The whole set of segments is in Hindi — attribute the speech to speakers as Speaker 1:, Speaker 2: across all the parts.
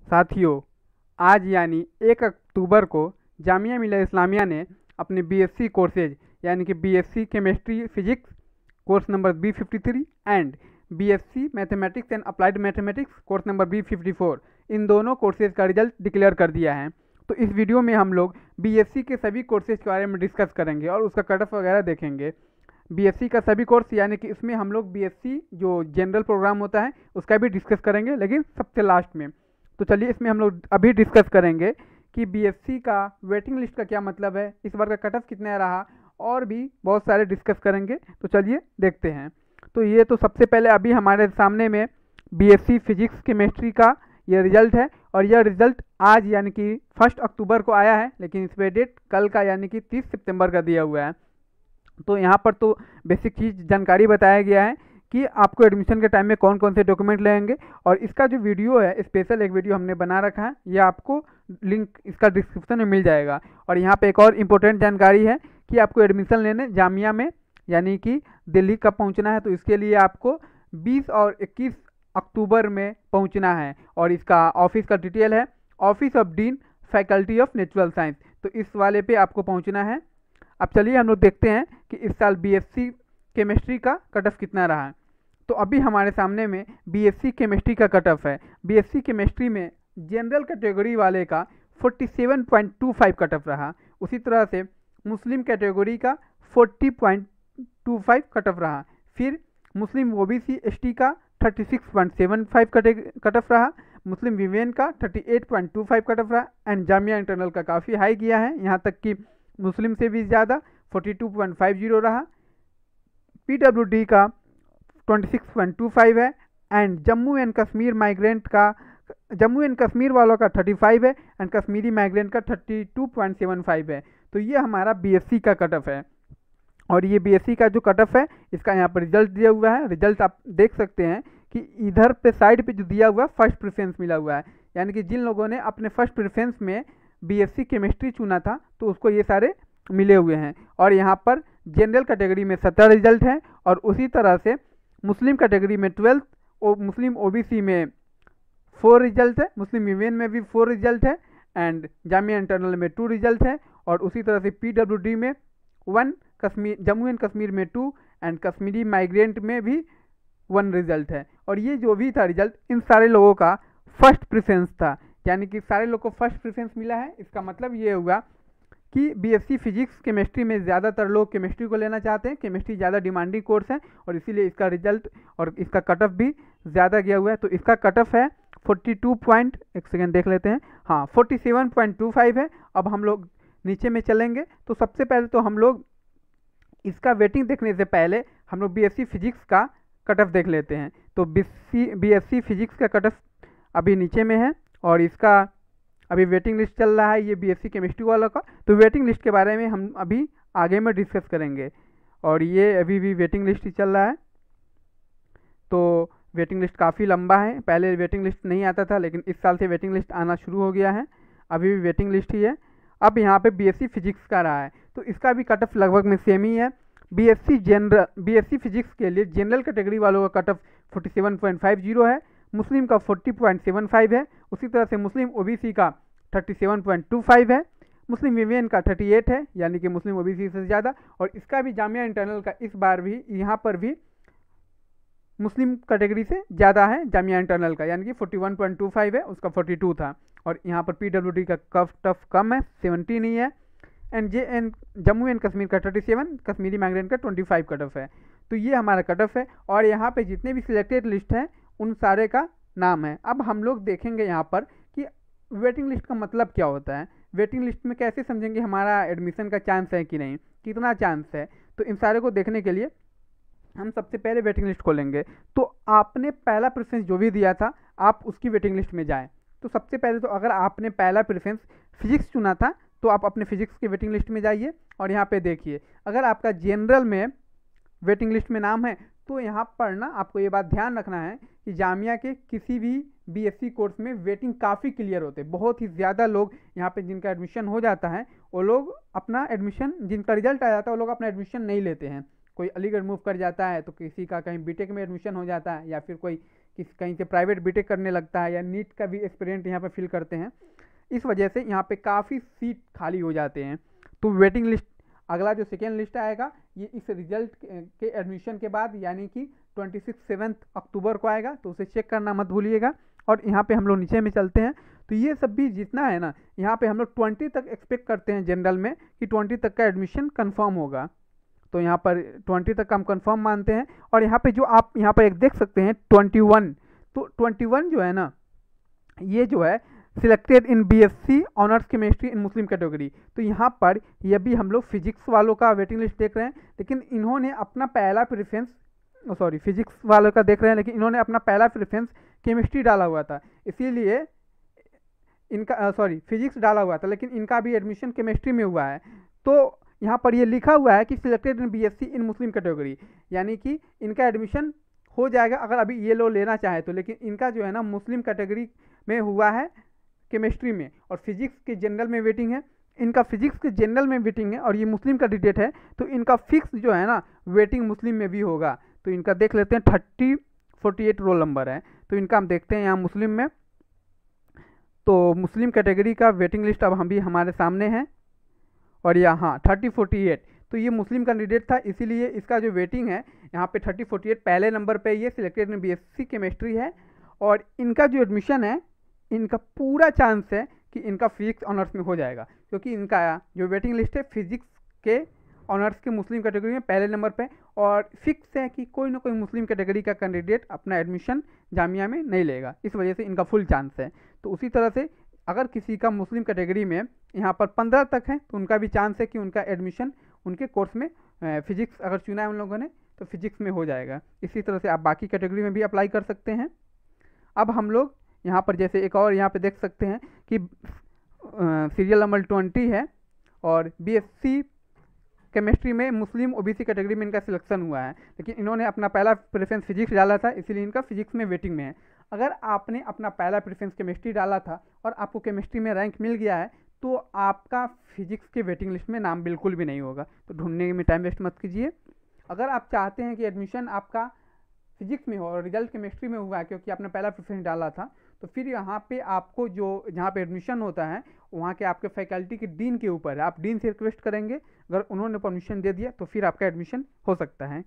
Speaker 1: साथियों, आज यानी 1 अक्टूबर को जामिया मिल्लत इस्लामिया ने अपने बीएससी कोर्सेज यानी कि BSc chemistry physics course number B53 and BSc mathematics and applied mathematics course number B54 इन दोनों कोर्सेज का रिजल्ट डिक्लेयर कर दिया है। तो इस वीडियो में हम लोग बीएससी के सभी कोर्सेज के बारे में डिस्कस करेंगे और उसका कट ऑफ वगैरह देखेंगे। बीएससी का सभी कोर्स यानी कि इसमें हम लोग बीएससी जो जनरल प्रोग्राम होता है उसका भी डिस्कस करेंगे, लेकिन सबसे लास्ट में। तो चलिए इसमें हम लोग अभी डिस्कस करेंगे कि बीएससी का वेटिंग लिस्ट का क्या मतलब है, इस बार का कट ऑफ कितना रहा, और भी बहुत सारे डिस्कस करेंगे। तो चलिए देखते हैं। तो ये तो सबसे पहले अभी हमारे सामने में बीएससी फिजिक्स केमिस्ट्री का ये रिजल्ट है, और यह रिजल्ट आज यानी कि 1 अक्टूबर को आया है, लेकिन इस पर डेट कल का यानी कि 30 सितंबर का दिया हुआ है। तो यहाँ पर तो बेसिक चीज़ जानकारी बताया गया है कि आपको एडमिशन के टाइम में कौन कौन से डॉक्यूमेंट लगेंगे, और इसका जो वीडियो है स्पेशल एक वीडियो हमने बना रखा है, यह आपको लिंक इसका डिस्क्रिप्शन में मिल जाएगा। और यहाँ पे एक और इम्पोर्टेंट जानकारी है कि आपको एडमिशन लेने जामिया में यानी कि दिल्ली कब पहुँचना है। तो इसके लिए आपको 20 और 21 अक्टूबर में पहुँचना है, और इसका ऑफिस का डिटेल है office of dean faculty of natural science. तो इस वाले पे आपको पहुँचना है। अब चलिए हम लोग देखते हैं कि इस साल बीएससी केमिस्ट्री का कट ऑफ कितना रहा है। तो अभी हमारे सामने में बीएससी केमिस्ट्री का कट ऑफ है। बीएससी केमिस्ट्री में जनरल कैटेगरी वाले का 47.25 कट ऑफ रहा। उसी तरह से मुस्लिम कैटेगरी का 40.25 कट ऑफ रहा। फिर मुस्लिम ओबीसी एसटी का 36.75 कट ऑफ रहा। मुस्लिम विमेन का 38.25 कट ऑफ रहा। एंड जामिया इंटरनल का काफ़ी हाई किया है, यहाँ तक कि मुस्लिम से भी ज़्यादा 42.50 रहा। पीडब्ल्यूडी का 26.25 है। And Jammu and Kashmir migrant का जम्मू एंड कश्मीर वालों का 35 है, एंड कश्मीरी माइग्रेंट का 32.75 है। तो ये हमारा बीएससी का कट ऑफ है। और ये बीएससी का जो कट ऑफ है इसका यहाँ पर रिजल्ट दिया हुआ है। रिजल्ट आप देख सकते हैं कि इधर पे साइड पे जो दिया हुआ है फर्स्ट प्रेफरेंस मिला हुआ है, यानी कि जिन लोगों ने अपने फर्स्ट प्रेफरेंस में बीएससी केमिस्ट्री चुना था तो उसको ये सारे मिले हुए हैं। और यहाँ पर जनरल कैटेगरी में 17 रिजल्ट हैं, और उसी तरह से मुस्लिम कैटेगरी में 12 और मुस्लिम ओबीसी में 4 रिजल्ट है, मुस्लिम विमेन में भी 4 रिजल्ट है, एंड जामिया इंटरनल में 2 रिजल्ट है। और उसी तरह से पीडब्ल्यूडी में 1, कश्मीर जम्मू एंड कश्मीर में 2, एंड कश्मीरी माइग्रेंट में भी 1 रिजल्ट है। और ये जो भी था रिजल्ट इन सारे लोगों का फर्स्ट प्रेफरेंस था, यानी कि सारे लोग को फर्स्ट प्रेफरेंस मिला है। इसका मतलब ये हुआ कि बीएससी फिजिक्स केमिस्ट्री में ज़्यादातर लोग केमिस्ट्री को लेना चाहते हैं। केमिस्ट्री ज़्यादा डिमांडिंग कोर्स है, और इसीलिए इसका रिजल्ट और इसका कट ऑफ भी ज़्यादा गया हुआ है। तो इसका कट ऑफ है एक सेकेंड देख लेते हैं, हाँ 47.25 है। अब हम लोग नीचे में चलेंगे तो सबसे पहले तो हम लोग इसका वेटिंग देखने से पहले हम लोग बीएससी फिजिक्स का कट ऑफ देख लेते हैं। तो बीएससी फिजिक्स का कट ऑफ अभी नीचे में है, और इसका अभी वेटिंग लिस्ट चल रहा है ये बीएससी केमिस्ट्री वालों का। तो वेटिंग लिस्ट के बारे में हम अभी आगे में डिस्कस करेंगे, और ये अभी भी वेटिंग लिस्ट ही चल रहा है। तो वेटिंग लिस्ट काफ़ी लंबा है, पहले वेटिंग लिस्ट नहीं आता था, लेकिन इस साल से वेटिंग लिस्ट आना शुरू हो गया है। अभी भी वेटिंग लिस्ट ही है। अब यहाँ पे बीएससी फिजिक्स का रहा है, तो इसका भी कट ऑफ लगभग में सेम ही है। बीएससी फिजिक्स के लिए जनरल कैटेगरी वालों का कट ऑफ 47.50 है, मुस्लिम का 40.75 है। उसी तरह से मुस्लिम ओबीसी का 37.25 है, मुस्लिम विमेन का 38 है, यानी कि मुस्लिम ओबीसी से ज़्यादा। और इसका भी जामिया इंटरनल का इस बार भी यहाँ पर भी मुस्लिम कैटेगरी से ज़्यादा है जामिया इंटरनल का, यानी कि 41.25 है, उसका 42 था। और यहाँ पर पीडब्ल्यूडी का कट ऑफ कम है, 17 ही है। एंड जम्मू एंड कश्मीर का 37, कश्मीरी माइग्रेंट का 25 कट ऑफ है। तो ये हमारा कट ऑफ है, और यहाँ पे जितने भी सिलेक्टेड लिस्ट हैं उन सारे का नाम है। अब हम लोग देखेंगे यहाँ पर कि वेटिंग लिस्ट का मतलब क्या होता है, वेटिंग लिस्ट में कैसे समझेंगे हमारा एडमिशन का चांस है कि नहीं, कितना चांस है। तो इन सारे को देखने के लिए हम सबसे पहले वेटिंग लिस्ट खोलेंगे। तो आपने पहला प्रेफरेंस जो भी दिया था आप उसकी वेटिंग लिस्ट में जाएँ। तो सबसे पहले तो अगर आपने पहला प्रेफरेंस फिजिक्स चुना था तो आप अपने फिजिक्स की वेटिंग लिस्ट में जाइए, और यहाँ पे देखिए अगर आपका जनरल में वेटिंग लिस्ट में नाम है तो यहाँ पर ना आपको ये बात ध्यान रखना है कि जामिया के किसी भी बीएससी कोर्स में वेटिंग काफ़ी क्लियर होते हैं। बहुत ही ज़्यादा लोग यहाँ पे जिनका एडमिशन हो जाता है वो लोग अपना एडमिशन, जिनका रिजल्ट आ जाता है वो लोग अपना एडमिशन नहीं लेते हैं। कोई अलीगढ़ मूव कर जाता है, तो किसी का कहीं बीटेक में एडमिशन हो जाता है, या फिर कोई कहीं से प्राइवेट बीटेक करने लगता है या नीट का भी एस्पिरेंट यहाँ पर फिल करते हैं, इस वजह से यहाँ पे काफ़ी सीट खाली हो जाते हैं। तो वेटिंग लिस्ट, अगला जो सेकेंड लिस्ट आएगा ये इस रिजल्ट के एडमिशन के बाद यानी कि 7 अक्टूबर को आएगा, तो उसे चेक करना मत भूलिएगा। और यहाँ पे हम लोग नीचे में चलते हैं, तो ये सब भी जितना है ना, यहाँ पे हम लोग 20 तक एक्सपेक्ट करते हैं जनरल में कि 20 तक का एडमिशन कंफर्म होगा, तो यहाँ पर 20 तक हम कंफर्म मानते हैं। और यहाँ पे जो आप यहाँ पर एक देख सकते हैं 21, तो 21 जो है ना, ये जो है selected in BSc honours chemistry in Muslim category. तो यहाँ पर ये भी हम लोग फिजिक्स वालों का वेटिंग लिस्ट देख रहे हैं, लेकिन इन्होंने अपना पहला प्रेफरेंस, सॉरी फिजिक्स वालों का देख रहे हैं, लेकिन इन्होंने अपना पहला प्रेफरेंस केमिस्ट्री डाला हुआ था, इसीलिए इनका फिजिक्स डाला हुआ था, लेकिन इनका भी एडमिशन केमिस्ट्री में हुआ है। तो यहाँ पर ये लिखा हुआ है कि selected in BSc in Muslim category, यानी कि इनका एडमिशन हो जाएगा अगर अभी ये लोग लेना चाहे तो, लेकिन इनका जो है ना मुस्लिम कैटेगरी में हुआ है केमिस्ट्री में, और फिजिक्स के जनरल में वेटिंग है, इनका फिजिक्स के जनरल में वेटिंग है, और ये मुस्लिम कैंडिडेट है, तो इनका फिक्स जो है ना वेटिंग मुस्लिम में भी होगा। तो इनका देख लेते हैं 3048 रोल नंबर है, तो इनका हम देखते हैं यहाँ मुस्लिम में। तो मुस्लिम कैटेगरी का वेटिंग लिस्ट अब हम भी हमारे सामने है, और यहाँ 3048, तो ये मुस्लिम कैंडिडेट था, इसीलिए इसका जो वेटिंग है यहाँ पे 3048 पहले नंबर पे ये सिलेक्टेड इन बीएससी केमिस्ट्री है। और इनका जो एडमिशन है, इनका पूरा चांस है कि इनका फिजिक्स ऑनर्स में हो जाएगा, क्योंकि इनका जो वेटिंग लिस्ट है फिजिक्स के ऑनर्स के मुस्लिम कैटेगरी में पहले नंबर पे, और फिक्स है कि कोई ना कोई मुस्लिम कैटेगरी का कैंडिडेट अपना एडमिशन जामिया में नहीं लेगा, इस वजह से इनका फुल चांस है। तो उसी तरह से अगर किसी का मुस्लिम कैटेगरी में यहाँ पर 15 तक है, तो उनका भी चांस है कि उनका एडमिशन उनके कोर्स में फिजिक्स अगर चुना है उन लोगों ने तो फिजिक्स में हो जाएगा। इसी तरह से आप बाकी कैटेगरी में भी अप्लाई कर सकते हैं। अब हम लोग यहाँ पर जैसे एक और यहाँ पे देख सकते हैं कि सीरियल नंबर 20 है, और बीएससी केमिस्ट्री में मुस्लिम ओबीसी कैटेगरी में इनका सिलेक्शन हुआ है, लेकिन इन्होंने अपना पहला प्रेफरेंस फिजिक्स डाला था, इसीलिए इनका फिजिक्स में वेटिंग में है। अगर आपने अपना पहला प्रेफरेंस केमिस्ट्री डाला था और आपको केमिस्ट्री में रैंक मिल गया है, तो आपका फिजिक्स के वेटिंग लिस्ट में नाम बिल्कुल भी नहीं होगा, तो ढूंढने में टाइम वेस्ट मत कीजिए। अगर आप चाहते हैं कि एडमिशन आपका फिजिक्स में हो और रिजल्ट केमिस्ट्री में हुआ है क्योंकि आपने पहला प्रेफरेंस डाला था, तो फिर यहाँ पे आपको जो जहाँ पे एडमिशन होता है वहाँ के आपके फैकल्टी के डीन के ऊपर है, आप डीन से रिक्वेस्ट करेंगे, अगर उन्होंने परमिशन दे दिया तो फिर आपका एडमिशन हो सकता है।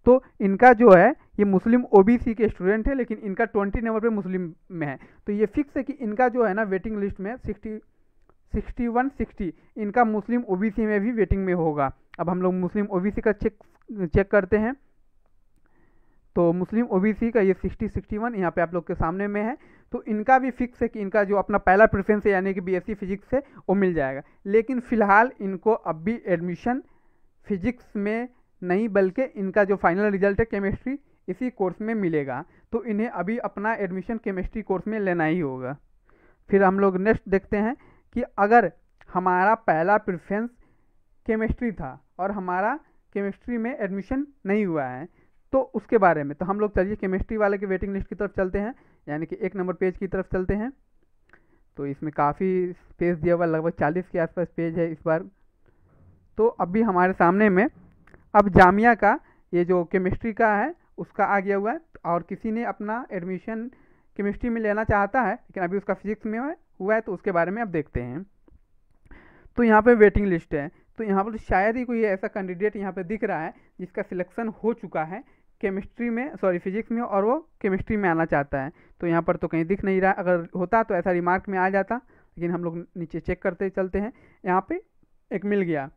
Speaker 1: तो इनका जो है ये मुस्लिम ओबीसी के स्टूडेंट है, लेकिन इनका 20 नंबर पे मुस्लिम में है, तो ये फिक्स है कि इनका जो है ना वेटिंग लिस्ट में 6160 इनका मुस्लिम ओबीसी में भी वेटिंग में होगा। अब हम लोग मुस्लिम ओबीसी का चेक करते हैं, तो मुस्लिम ओबीसी का ये 61 यहाँ पे आप लोग के सामने में है, तो इनका भी फिक्स है कि इनका जो अपना पहला प्रेफरेंस है यानी कि बीएससी फिजिक्स है वो मिल जाएगा, लेकिन फ़िलहाल इनको अब भी एडमिशन फिजिक्स में नहीं बल्कि इनका जो फाइनल रिजल्ट है केमिस्ट्री इसी कोर्स में मिलेगा, तो इन्हें अभी अपना एडमिशन केमिस्ट्री कोर्स में लेना ही होगा। फिर हम लोग नेक्स्ट देखते हैं कि अगर हमारा पहला प्रेफरेंस केमिस्ट्री था और हमारा केमिस्ट्री में एडमिशन नहीं हुआ है तो उसके बारे में, तो हम लोग चलिए केमिस्ट्री वाले के वेटिंग लिस्ट की तरफ चलते हैं, यानी कि 1 नंबर पेज की तरफ चलते हैं। तो इसमें काफ़ी पेज दिया हुआ, लगभग 40 के आसपास पेज है इस बार। तो अभी हमारे सामने में अब जामिया का ये जो केमिस्ट्री का है उसका आ गया हुआ है, और किसी ने अपना एडमिशन केमिस्ट्री में लेना चाहता है लेकिन अभी उसका फिजिक्स में हुआ है, तो उसके बारे में अब देखते हैं। तो यहाँ पे वेटिंग लिस्ट है, तो यहाँ पर शायद ही कोई ऐसा कैंडिडेट यहाँ पे दिख रहा है जिसका सिलेक्शन हो चुका है केमिस्ट्री में, सॉरी फिजिक्स में, और वो केमिस्ट्री में आना चाहता है। तो यहाँ पर तो कहीं दिख नहीं रहा, अगर होता तो ऐसा रिमार्क में आ जाता, लेकिन हम लोग नीचे चेक करते चलते हैं। यहाँ पे एक मिल गया,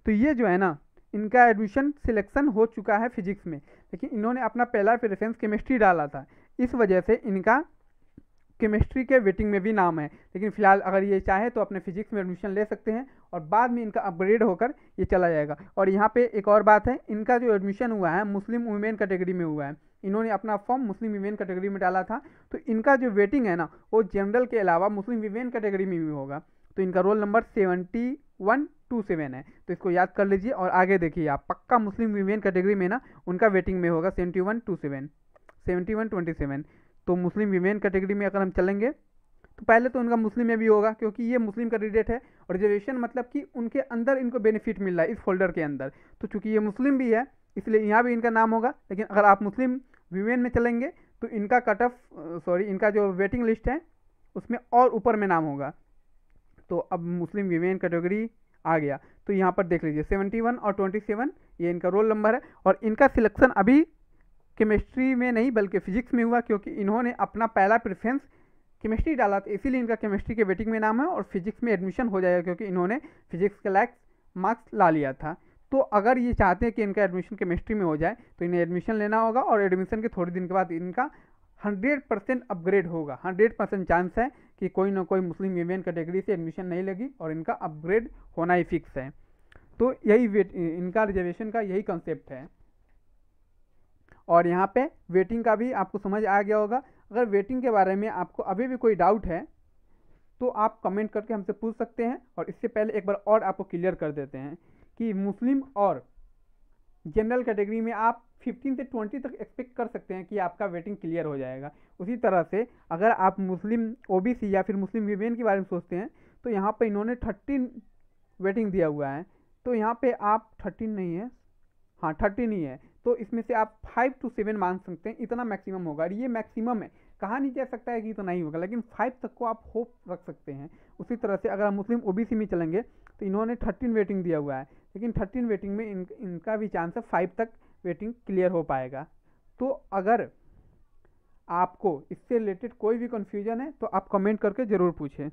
Speaker 1: तो ये जो है ना इनका एडमिशन सिलेक्शन हो चुका है फिजिक्स में, लेकिन इन्होंने अपना पहला प्रेफरेंस केमिस्ट्री डाला था, इस वजह से इनका केमिस्ट्री के वेटिंग में भी नाम है। लेकिन फिलहाल अगर ये चाहे तो अपने फिजिक्स में एडमिशन ले सकते हैं और बाद में इनका अपग्रेड होकर ये चला जाएगा। और यहाँ पे एक और बात है, इनका जो एडमिशन हुआ है मुस्लिम वुमेन कैटेगरी में हुआ है, इन्होंने अपना फॉर्म मुस्लिम वीमेन कैटेगरी में डाला था, तो इनका जो वेटिंग है ना वो जनरल के अलावा मुस्लिम वीमेन कैटेगरी में भी होगा। तो इनका रोल नंबर 7127 है, तो इसको याद कर लीजिए और आगे देखिए आप, पक्का मुस्लिम वीमेन कैटेगरी में ना उनका वेटिंग में होगा 7127। तो मुस्लिम वीमेन कैटेगरी में अगर हम चलेंगे तो पहले तो उनका मुस्लिम में भी होगा, क्योंकि ये मुस्लिम कैंडिडेट है और रिजर्वेशन मतलब कि उनके अंदर इनको बेनिफिट मिल रहा है इस फोल्डर के अंदर, तो चूंकि ये मुस्लिम भी है इसलिए यहाँ भी इनका नाम होगा। लेकिन अगर आप मुस्लिम वीमेन में चलेंगे तो इनका कट ऑफ इनका जो वेटिंग लिस्ट है उसमें और ऊपर में नाम होगा। तो अब मुस्लिम वीमेन कैटेगरी आ गया, तो यहाँ पर देख लीजिए 71 और 27 ये इनका रोल नंबर है। और इनका सिलेक्शन अभी केमिस्ट्री में नहीं बल्कि फिजिक्स में हुआ, क्योंकि इन्होंने अपना पहला प्रेफरेंस केमिस्ट्री डाला था, इसीलिए इनका केमिस्ट्री के वेटिंग में नाम है और फिजिक्स में एडमिशन हो जाएगा, क्योंकि इन्होंने फिजिक्स के लायक मार्क्स ला लिया था। तो अगर ये चाहते हैं कि इनका एडमिशन केमिस्ट्री में हो जाए तो इन्हें एडमिशन लेना होगा, और एडमिशन के थोड़े दिन के बाद इनका 100% अपग्रेड होगा। 100% चांस है कि कोई ना कोई मुस्लिम वीमेन कैटेगरी से एडमिशन नहीं लगी और इनका अपग्रेड होना ही फिक्स है। तो यही इनका रिजर्वेशन का यही कंसेप्ट है। और यहाँ पे वेटिंग का भी आपको समझ आ गया होगा। अगर वेटिंग के बारे में आपको अभी भी कोई डाउट है तो आप कमेंट करके हमसे पूछ सकते हैं। और इससे पहले एक बार और आपको क्लियर कर देते हैं कि मुस्लिम और जनरल कैटेगरी में आप 15 से 20 तक एक्सपेक्ट कर सकते हैं कि आपका वेटिंग क्लियर हो जाएगा। उसी तरह से अगर आप मुस्लिम ओबीसी या फिर मुस्लिम वीमेन के बारे में सोचते हैं तो यहाँ पे इन्होंने 13 वेटिंग दिया हुआ है। तो यहाँ पे आप 13 नहीं है, हाँ 13 ही है, तो इसमें से आप 5 to 7 मान सकते हैं, इतना मैक्सिमम होगा। और ये मैक्सिमम है, कहा नहीं जा सकता है कि इतना ही होगा, लेकिन 5 तक को आप होप रख सकते हैं। उसी तरह से अगर आप मुस्लिम ओबीसी में चलेंगे तो इन्होंने 13 वेटिंग दिया हुआ है, लेकिन 13 वेटिंग में इनका भी चांस है 5 तक वेटिंग क्लियर हो पाएगा। तो अगर आपको इससे रिलेटेड कोई भी कन्फ्यूजन है तो आप कमेंट करके ज़रूर पूछें।